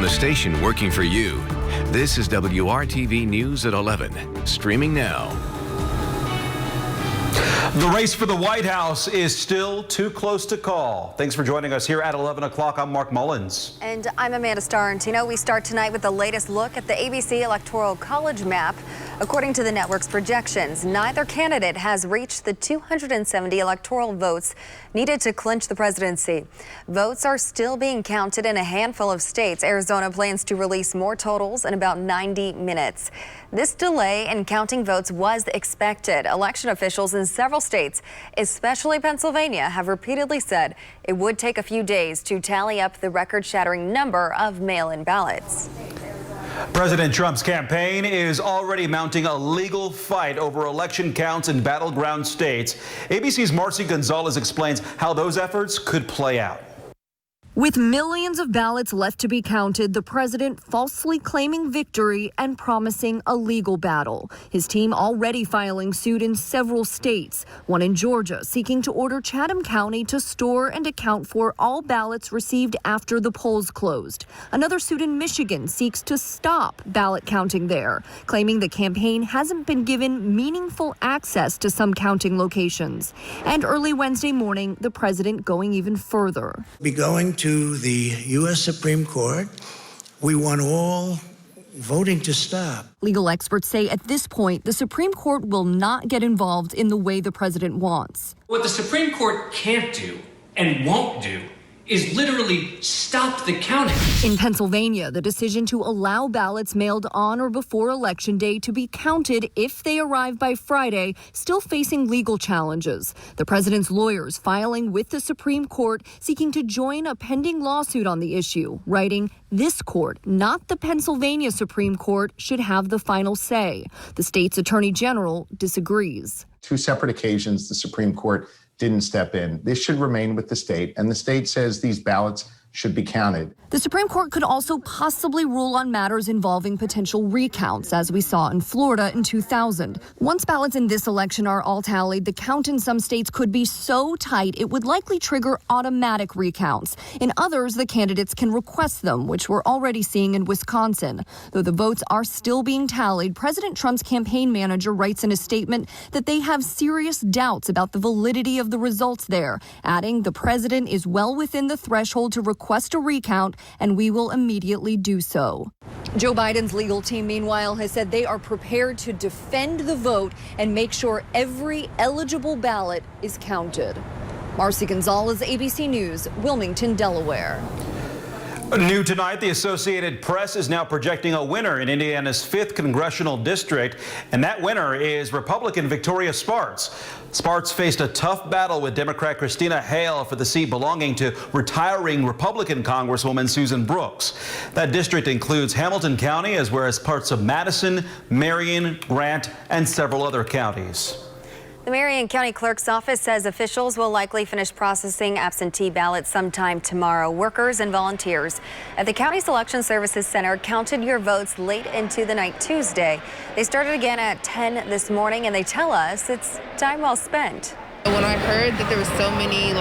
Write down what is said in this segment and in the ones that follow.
the station working for you. This is WRTV News at 11, streaming now. The race for the White House is still too close to call. Thanks for joining us here at 11 o'clock. I'm Mark Mullins. And I'm Amanda Starrentino. We start tonight with the latest look at the ABC Electoral College map. According to the network's projections, neither candidate has reached the 270 electoral votes needed to clinch the presidency. Votes are still being counted in a handful of states. Arizona plans to release more totals in about 90 minutes. This delay in counting votes was expected. Election officials in several states, especially Pennsylvania, have repeatedly said it would take a few days to tally up the record-shattering number of mail-in ballots. President Trump's campaign is already mounting a legal fight over election counts in battleground states. ABC's Marcy Gonzalez explains how those efforts could play out. With millions of ballots left to be counted, the president falsely claiming victory and promising a legal battle. His team already filing suit in several states, one in Georgia seeking to order Chatham County to store and account for all ballots received after the polls closed. Another suit in Michigan seeks to stop ballot counting there, claiming the campaign hasn't been given meaningful access to some counting locations. And early Wednesday morning, the president going even further. Be going to the U.S. Supreme Court. We want all voting to stop. Legal experts say at this point, the Supreme Court will not get involved in the way the president wants. What the Supreme Court can't do and won't do is literally stop the counting. In Pennsylvania, the decision to allow ballots mailed on or before Election Day to be counted if they arrive by Friday, still facing legal challenges. The president's lawyers filing with the Supreme Court seeking to join a pending lawsuit on the issue, writing, "This court, not the Pennsylvania Supreme Court, should have the final say." The state's attorney general disagrees. Two separate occasions, the Supreme Court didn't step in. This should remain with the state, and the state says these ballots should be counted. The Supreme Court could also possibly rule on matters involving potential recounts, as we saw in Florida in 2000. Once ballots in this election are all tallied, the count in some states could be so tight it would likely trigger automatic recounts. In others, the candidates can request them, which we're already seeing in Wisconsin. Though the votes are still being tallied, President Trump's campaign manager writes in a statement that they have serious doubts about the validity of the results there, adding the president is well within the threshold to request a recount, and we will immediately do so. Joe Biden's legal team, meanwhile, has said they are prepared to defend the vote and make sure every eligible ballot is counted. Marcy Gonzalez, ABC News, Wilmington, Delaware. New tonight, the Associated Press is now projecting a winner in Indiana's 5th congressional district, and that winner is Republican Victoria Spartz. Spartz faced a tough battle with Democrat Christina Hale for the seat belonging to retiring Republican Congresswoman Susan Brooks. That district includes Hamilton County as well as parts of Madison, Marion, Grant, and several other counties. The Marion County Clerk's office says officials will likely finish processing absentee ballots sometime tomorrow. Workers and volunteers at the County Election Services Center counted your votes late into the night Tuesday. They started again at 10 this morning, and they tell us it's time well spent. When I heard that there were so many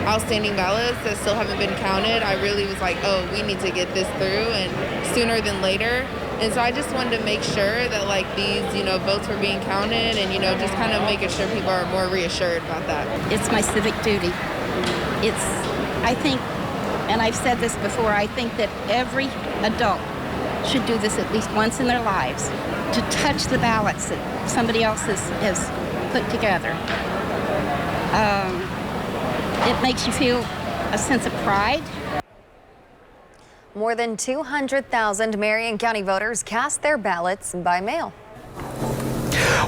outstanding ballots that still haven't been counted, I really was like, oh, we need to get this through and sooner than later. And so I just wanted to make sure that these, votes were being counted and, just kind of making sure people are more reassured about that. It's my civic duty. I think, and I've said this before, I think that every adult should do this at least once in their lives, to touch the ballots that somebody else has put together. It makes you feel a sense of pride. More than 200,000 Marion County voters cast their ballots by mail.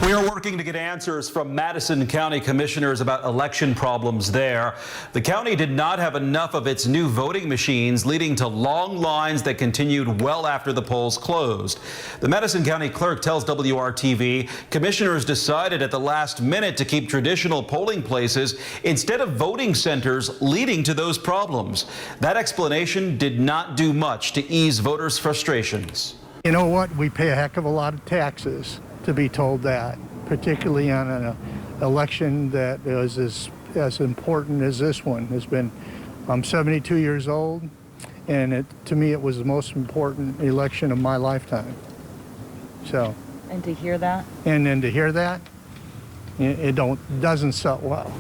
We are working to get answers from Madison County commissioners about election problems there. The county did not have enough of its new voting machines, leading to long lines that continued well after the polls closed. The Madison County clerk tells WRTV commissioners decided at the last minute to keep traditional polling places instead of voting centers, leading to those problems. That explanation did not do much to ease voters' frustrations. You know what? We pay a heck of a lot of taxes to be told that, particularly on an election that is as important as this one has been. I'm 72 years old, And to me, it was the most important election of my lifetime. So. And to hear that? And then to hear that, it doesn't sit well.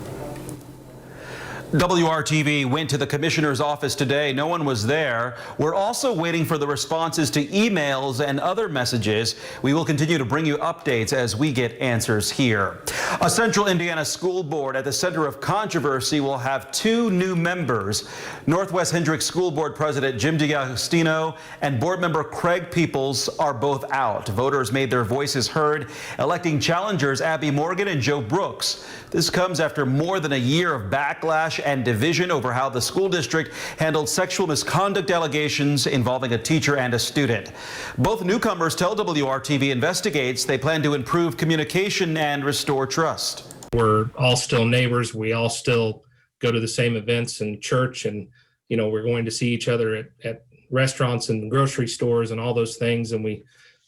WRTV went to the commissioner's office today. No one was there. We're also waiting for the responses to emails and other messages. We will continue to bring you updates as we get answers here. A Central Indiana school board at the center of controversy will have 2 new members. Northwest Hendricks School Board President Jim D'Agostino and board member Craig Peoples are both out. Voters made their voices heard, electing challengers Abby Morgan and Joe Brooks. This comes after more than a year of backlash and division over how the school district handled sexual misconduct allegations involving a teacher and a student. Both newcomers tell WRTV investigates they plan to improve communication and restore trust. We're all still neighbors. We all still go to the same events and church, and we're going to see each other at restaurants and grocery stores and all those things, and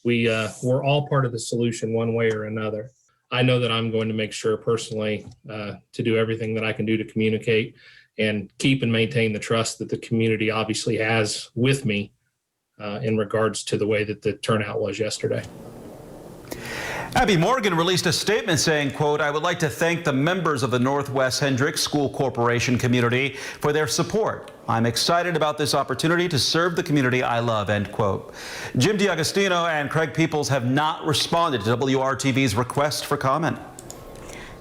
we're all part of the solution one way or another. I know that I'm going to make sure personally to do everything that I can do to communicate and keep and maintain the trust that the community obviously has with me in regards to the way that the turnout was yesterday. Abby Morgan released a statement saying, quote, "I would like to thank the members of the Northwest Hendricks School Corporation community for their support. I'm excited about this opportunity to serve the community I love," end quote. Jim D'Agostino and Craig Peoples have not responded to WRTV's request for comment.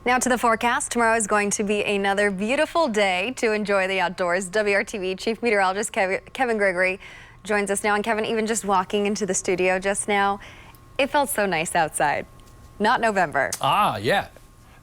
Now to the forecast. Tomorrow is going to be another beautiful day to enjoy the outdoors. WRTV Chief Meteorologist Kevin Gregory joins us now. And Kevin, even just walking into the studio just now, it felt so nice outside. Not November. Yeah.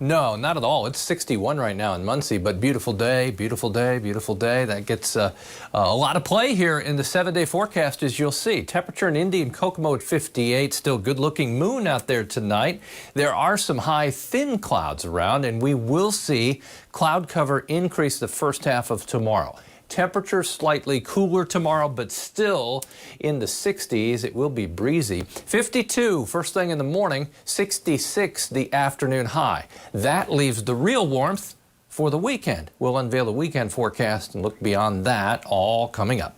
No, not at all. It's 61 right now in Muncie, but beautiful day, beautiful day, beautiful day. That gets a lot of play here in the 7-day forecast, as you'll see. Temperature in Indy and Kokomo at 58. Still good-looking moon out there tonight. There are some high, thin clouds around, and we will see cloud cover increase the first half of tomorrow. Temperature slightly cooler tomorrow, but still in the 60s. It will be breezy. 52 first thing in the morning, 66 the afternoon high. That leaves the real warmth for the weekend. We'll unveil the weekend forecast and look beyond that, all coming up.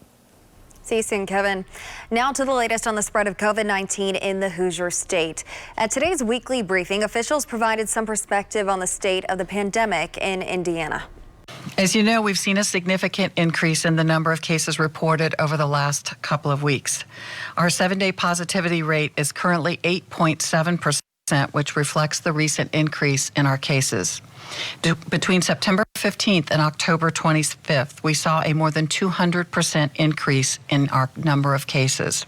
See you soon, Kevin. Now to the latest on the spread of COVID-19 in the Hoosier State. At today's weekly briefing, officials provided some perspective on the state of the pandemic in Indiana. As you know, we've seen a significant increase in the number of cases reported over the last couple of weeks. Our 7-day positivity rate is currently 8.7%, which reflects the recent increase in our cases. Between September 15th and October 25th, we saw a more than 200% increase in our number of cases.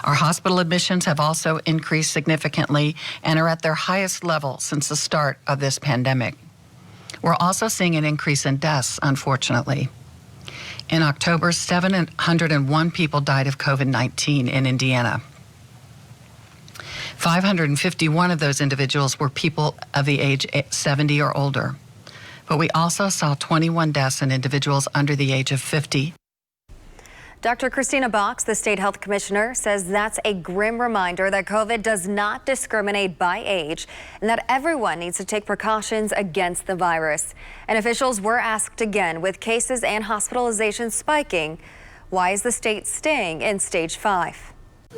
Our hospital admissions have also increased significantly and are at their highest level since the start of this pandemic. We're also seeing an increase in deaths, unfortunately. In October, 701 people died of COVID-19 in Indiana. 551 of those individuals were people of the age 70 or older. But we also saw 21 deaths in individuals under the age of 50. Dr. Christina Box, the state health commissioner, says that's a grim reminder that COVID does not discriminate by age and that everyone needs to take precautions against the virus. And officials were asked again, with cases and hospitalizations spiking, why is the state staying in stage 5?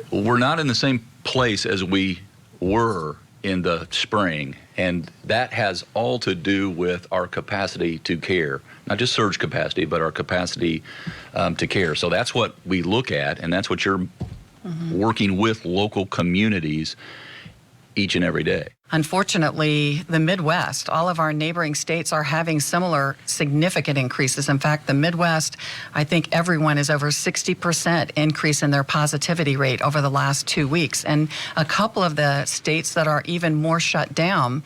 We're not in the same place as we were in the spring, and that has all to do with our capacity to care, not just surge capacity, but our capacity to care. So that's what we look at, and that's what you're working with local communities each and every day. Unfortunately, the Midwest, all of our neighboring states are having similar significant increases. In fact, the Midwest, I think everyone is over 60% increase in their positivity rate over the last 2 weeks. And a couple of the states that are even more shut down.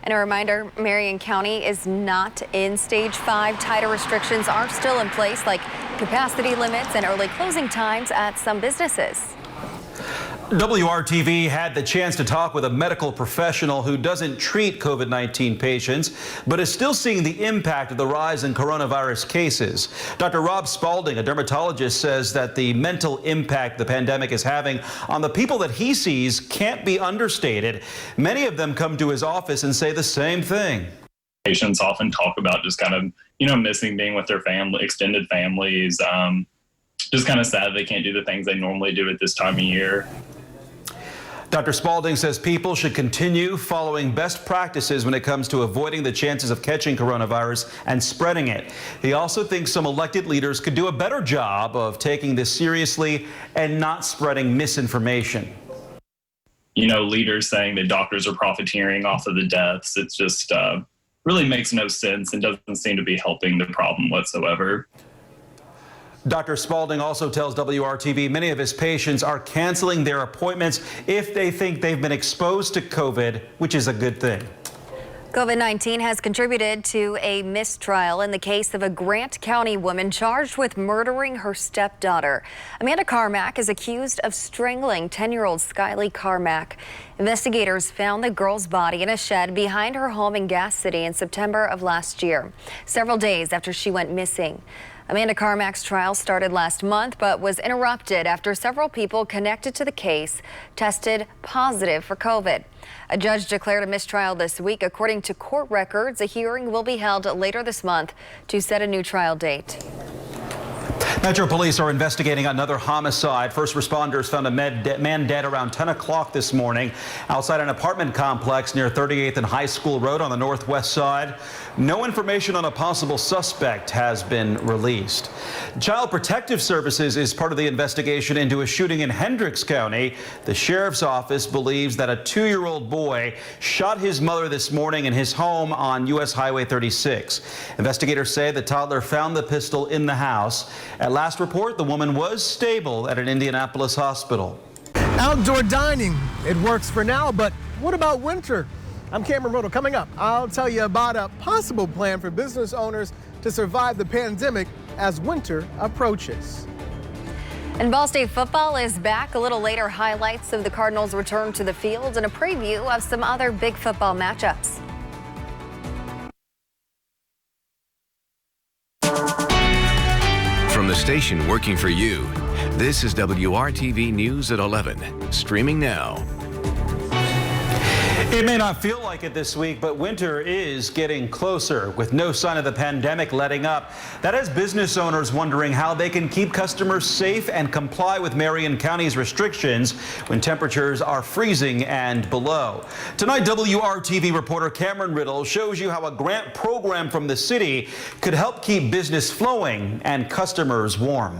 And a reminder, Marion County is not in stage 5. Tighter restrictions are still in place, like capacity limits and early closing times at some businesses. WRTV had the chance to talk with a medical professional who doesn't treat COVID-19 patients, but is still seeing the impact of the rise in coronavirus cases. Dr. Rob Spalding, a dermatologist, says that the mental impact the pandemic is having on the people that he sees can't be understated. Many of them come to his office and say the same thing. Patients often talk about just kind of, missing being with their family, extended families, just kind of sad they can't do the things they normally do at this time of year. Dr. Spalding says people should continue following best practices when it comes to avoiding the chances of catching coronavirus and spreading it. He also thinks some elected leaders could do a better job of taking this seriously and not spreading misinformation. You know, leaders saying that doctors are profiteering off of the deaths, it just really makes no sense and doesn't seem to be helping the problem whatsoever. Dr. Spalding also tells WRTV many of his patients are canceling their appointments if they think they've been exposed to COVID, which is a good thing. COVID-19 has contributed to a mistrial in the case of a Grant County woman charged with murdering her stepdaughter. Amanda Carmack is accused of strangling 10-year-old Skylee Carmack. Investigators found the girl's body in a shed behind her home in Gas City in September of last year, several days after she went missing. Amanda Carmack's trial started last month, but was interrupted after several people connected to the case tested positive for COVID. A judge declared a mistrial this week. According to court records, a hearing will be held later this month to set a new trial date. Metro Police are investigating another homicide. First responders found a man dead around 10 o'clock this morning outside an apartment complex near 38th and High School Road on the northwest side. No information on a possible suspect has been released. Child Protective Services is part of the investigation into a shooting in Hendricks County. The sheriff's office believes that a 2-year-old boy shot his mother this morning in his home on U.S. Highway 36. Investigators say the toddler found the pistol in the house. At last report, the woman was stable at an Indianapolis hospital. Outdoor dining, it works for now, but what about winter? I'm Cameron Roto. Coming up, I'll tell you about a possible plan for business owners to survive the pandemic as winter approaches. And Ball State football is back. A little later, highlights of the Cardinals' return to the field and a preview of some other big football matchups. From the station working for you, this is WRTV News at 11, streaming now. It may not feel like it this week, but winter is getting closer with no sign of the pandemic letting up. That has business owners wondering how they can keep customers safe and comply with Marion County's restrictions when temperatures are freezing and below. Tonight, WRTV reporter Cameron Riddle shows you how a grant program from the city could help keep business flowing and customers warm.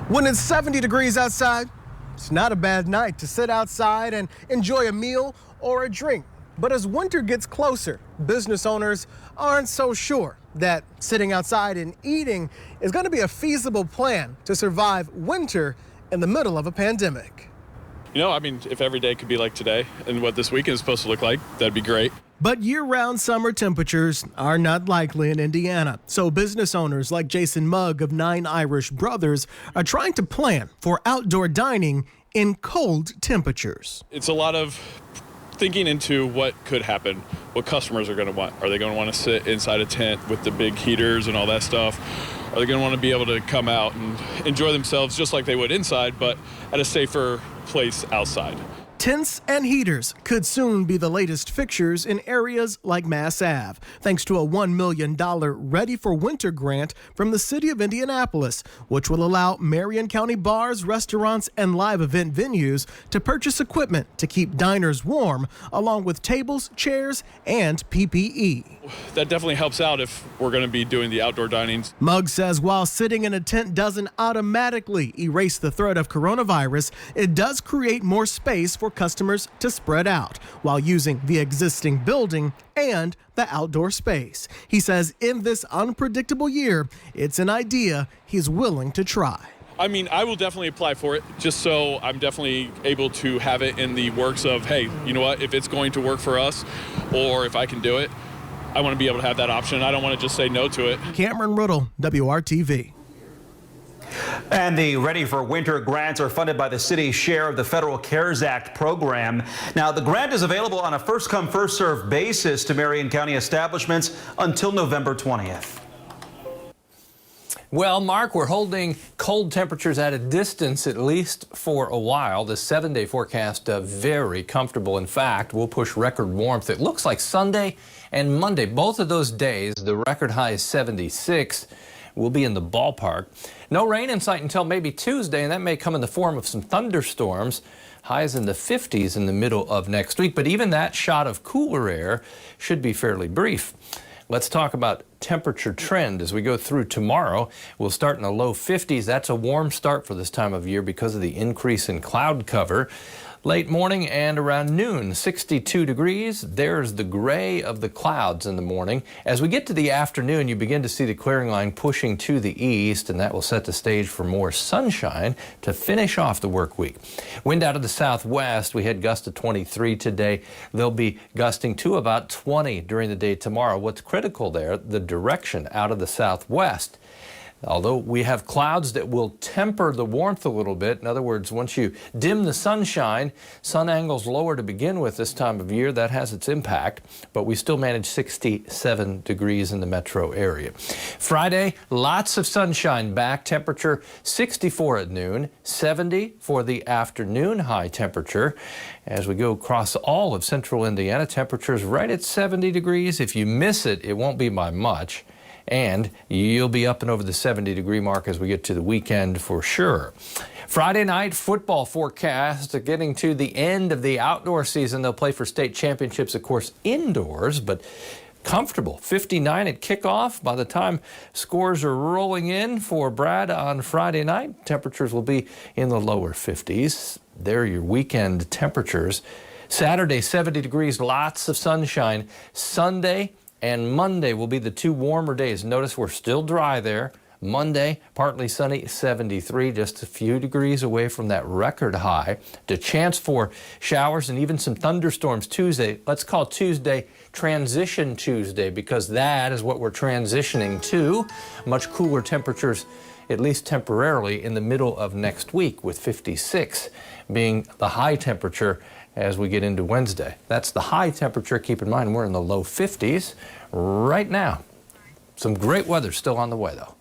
When it's 70 degrees outside, it's not a bad night to sit outside and enjoy a meal or a drink. But as winter gets closer, business owners aren't so sure that sitting outside and eating is going to be a feasible plan to survive winter in the middle of a pandemic. You know, I mean, if every day could be like today and what this weekend is supposed to look like, that'd be great. But year-round summer temperatures are not likely in Indiana. So business owners like Jason Mugg of 9 Irish Brothers are trying to plan for outdoor dining in cold temperatures. It's a lot of thinking into what could happen, what customers are going to want. Are they going to want to sit inside a tent with the big heaters and all that stuff? Are they going to want to be able to come out and enjoy themselves just like they would inside, but at a safer place outside? Tents and heaters could soon be the latest fixtures in areas like Mass Ave, thanks to a $1 million Ready for Winter grant from the city of Indianapolis, which will allow Marion County bars, restaurants, and live event venues to purchase equipment to keep diners warm, along with tables, chairs, and PPE. That definitely helps out if we're going to be doing the outdoor dining. Mugg says while sitting in a tent doesn't automatically erase the threat of coronavirus, it does create more space for customers to spread out while using the existing building and the outdoor space. He says in this unpredictable year, it's an idea he's willing to try. I mean, I will definitely apply for it just so I'm definitely able to have it in the works of, hey, you know what, if it's going to work for us or if I can do it, I want to be able to have that option. I don't want to just say no to it. Cameron Riddle, WRTV. And the Ready for Winter grants are funded by the city's share of the Federal CARES Act program. Now, the grant is available on a first-come, first-served basis to Marion County establishments until November 20th. Well, Mark, we're holding cold temperatures at a distance, at least for a while. The 7-day forecast very comfortable. In fact, we'll push record warmth. It looks like Sunday and Monday, both of those days, the record high is 76. we'll be in the ballpark. No rain in sight until maybe Tuesday, and that may come in the form of some thunderstorms. Highs in the 50s in the middle of next week, but even that shot of cooler air should be fairly brief. Let's talk about temperature trend as we go through tomorrow. We'll start in the low 50s. That's a warm start for this time of year because of the increase in cloud cover. Late morning and around noon, 62 degrees. There's the gray of the clouds in the morning. As we get to the afternoon, you begin to see the clearing line pushing to the east, and that will set the stage for more sunshine to finish off the work week. Wind out of the southwest. We had gusts of 23 today. They'll be gusting to about 20 during the day tomorrow. What's critical there, the direction out of the southwest. Although we have clouds that will temper the warmth a little bit. In other words, once you dim the sunshine, sun angles lower to begin with this time of year. That has its impact, but we still manage 67 degrees in the metro area. Friday, lots of sunshine back. Temperature 64 at noon, 70 for the afternoon high temperature. As we go across all of central Indiana, temperatures right at 70 degrees. If you miss it, it won't be by much. And you'll be up and over the 70-degree mark as we get to the weekend for sure. Friday night football forecast, getting to the end of the outdoor season. They'll play for state championships, of course, indoors, but comfortable. 59 at kickoff. By the time scores are rolling in for Brad on Friday night, temperatures will be in the lower 50s. There are your weekend temperatures. Saturday, 70 degrees, lots of sunshine. Sunday and Monday will be the two warmer days. Notice we're still dry there. Monday, partly sunny, 73, just a few degrees away from that record high. The chance for showers and even some thunderstorms Tuesday. Let's call Tuesday Transition Tuesday because that is what we're transitioning to. Much cooler temperatures, at least temporarily, in the middle of next week, with 56 being the high temperature as we get into Wednesday. That's the high temperature. Keep in mind, we're in the low 50s right now. Some great weather still on the way, though.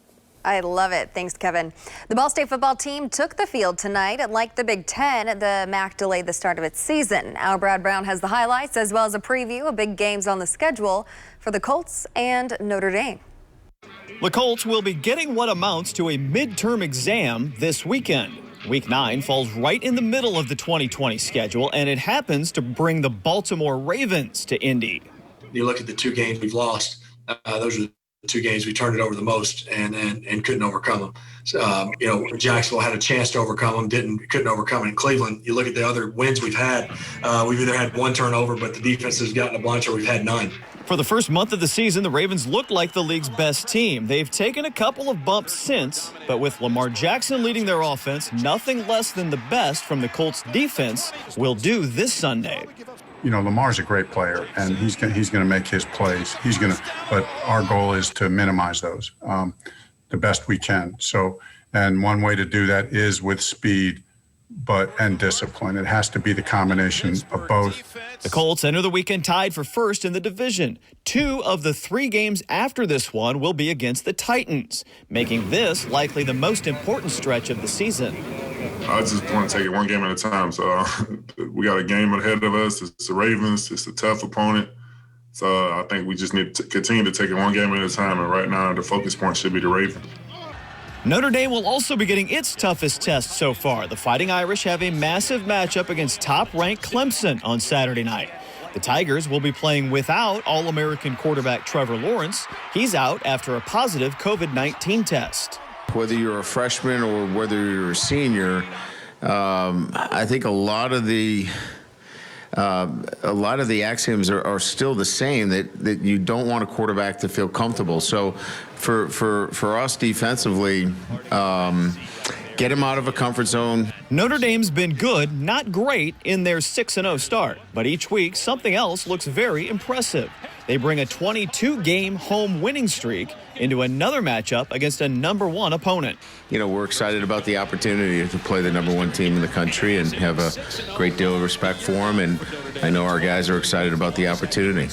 I love it. Thanks, Kevin. The Ball State football team took the field tonight. Like the Big Ten, the MAC delayed the start of its season. Our Brad Brown has the highlights as well as a preview of big games on the schedule for the Colts and Notre Dame. The Colts will be getting what amounts to a midterm exam this weekend. Week 9 falls right in the middle of the 2020 schedule, and it happens to bring the Baltimore Ravens to Indy. You look at the two games we've lost, those are the two games we turned it over the most and couldn't overcome them. So, Jacksonville had a chance to overcome them, couldn't overcome it. In Cleveland, you look at the other wins we've had, we've either had one turnover, but the defense has gotten a bunch, or we've had none. For the first month of the season, the Ravens looked like the league's best team. They've taken a couple of bumps since, but with Lamar Jackson leading their offense, nothing less than the best from the Colts defense will do this Sunday. Lamar's a great player, and he's going to make his plays. But our goal is to minimize those the best we can. So, and one way to do that is with speed, and discipline. It has to be the combination of both. The Colts enter the weekend tied for first in the division. 2 of the 3 games after this one will be against the Titans, making this likely the most important stretch of the season. I just want to take it one game at a time. So we got a game ahead of us. It's the Ravens. It's a tough opponent. So I think we just need to continue to take it one game at a time. And right now, the focus point should be the Ravens. Notre Dame will also be getting its toughest test so far. The Fighting Irish have a massive matchup against top-ranked Clemson on Saturday night. The Tigers will be playing without All-American quarterback Trevor Lawrence. He's out after a positive COVID-19 test. Whether you're a freshman or whether you're a senior, I think a lot of the axioms are still the same, that you don't want a quarterback to feel comfortable. So for us defensively, get him out of a comfort zone. Notre Dame's been good, not great, in their 6-0 start. But each week, something else looks very impressive. They bring a 22-game home winning streak into another matchup against a #1 opponent. We're excited about the opportunity to play the #1 team in the country and have a great deal of respect for them. And I know our guys are excited about the opportunity.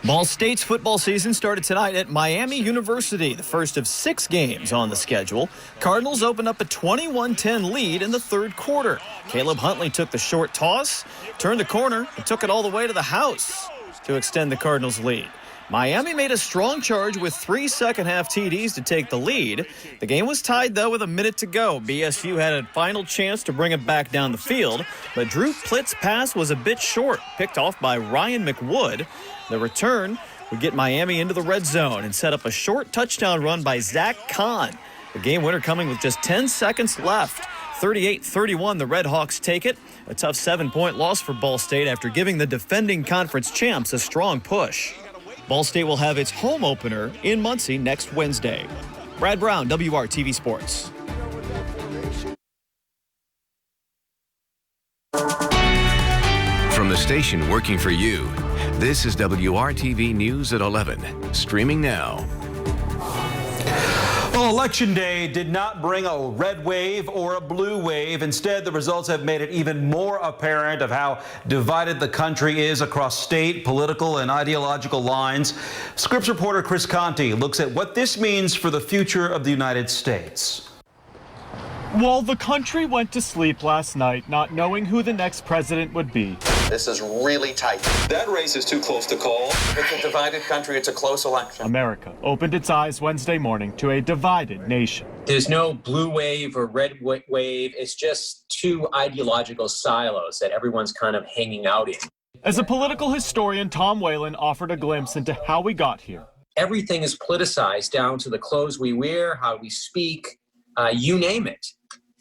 Ball State's football season started tonight at Miami University, the first of 6 games on the schedule. Cardinals opened up a 21-10 lead in the third quarter. Caleb Huntley took the short toss, turned the corner, and took it all the way to the house to extend the Cardinals' lead. Miami made a strong charge with 3 second-half TDs to take the lead. The game was tied, though, with a minute to go. BSU had a final chance to bring it back down the field, but Drew Plitt's pass was a bit short, picked off by Ryan McWood. The return would get Miami into the red zone and set up a short touchdown run by Zach Kahn. The game winner coming with just 10 seconds left. 38-31, the Red Hawks take it. A tough 7-point loss for Ball State after giving the defending conference champs a strong push. Ball State will have its home opener in Muncie next Wednesday. Brad Brown, WRTV Sports. From the station working for you, this is WRTV News at 11, streaming now. Well, Election Day did not bring a red wave or a blue wave. Instead, the results have made it even more apparent of how divided the country is across state, political, and ideological lines. Scripps reporter Chris Conti looks at what this means for the future of the United States. Well, the country went to sleep last night not knowing who the next president would be. This is really tight. That race is too close to call. It's a divided country. It's a close election. America opened its eyes Wednesday morning to a divided nation. There's no blue wave or red wave. It's just two ideological silos that everyone's kind of hanging out in. As a political historian, Tom Whalen offered a glimpse into how we got here. Everything is politicized down to the clothes we wear, how we speak, you name it.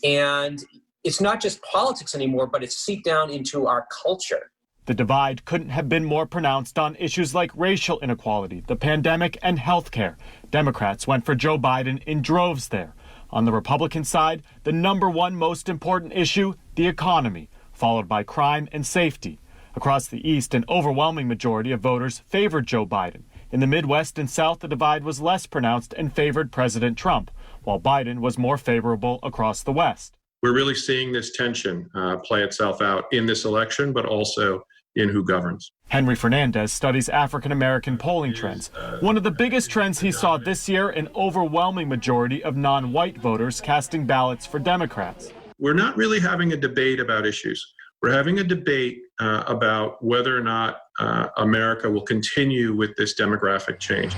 And it's not just politics anymore, but it's seeped down into our culture. The divide couldn't have been more pronounced on issues like racial inequality, the pandemic, and health care. Democrats went for Joe Biden in droves there. On the Republican side, the number one most important issue, the economy, followed by crime and safety. Across the East, an overwhelming majority of voters favored Joe Biden. In the Midwest and South, the divide was less pronounced and favored President Trump, while Biden was more favorable across the West. We're really seeing this tension play itself out in this election, but also in who governs. Henry Fernandez studies African-American polling trends. One of the biggest trends he saw this year, an overwhelming majority of non-white voters casting ballots for Democrats. We're not really having a debate about issues. We're having a debate about whether or not America will continue with this demographic change.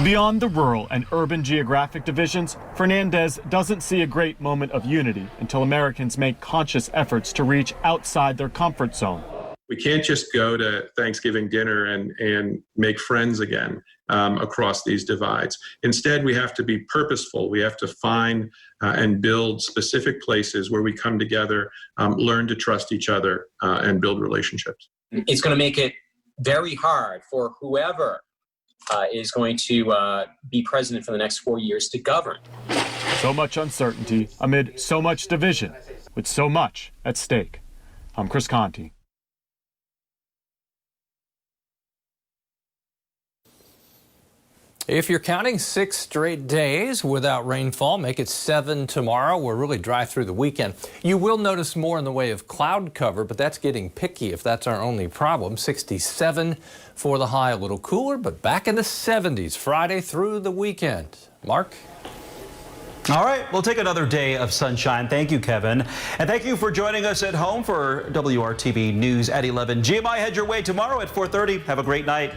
Beyond the rural and urban geographic divisions, Fernandez doesn't see a great moment of unity until Americans make conscious efforts to reach outside their comfort zone. We can't just go to Thanksgiving dinner and make friends again across these divides. Instead, we have to be purposeful. We have to find and build specific places where we come together, learn to trust each other, and build relationships. It's going to make it very hard for whoever is going to be president for the next 4 years to govern. So much uncertainty amid so much division, with so much at stake. I'm Chris Conti. If you're counting 6 straight days without rainfall, make it 7 tomorrow. We'll really dry through the weekend. You will notice more in the way of cloud cover, but that's getting picky if that's our only problem. 67 for the high, a little cooler, but back in the 70s Friday through the weekend. Mark? All right, we'll take another day of sunshine. Thank you, Kevin. And thank you for joining us at home for WRTV News at 11. GMI head your way tomorrow at 4:30. Have a great night.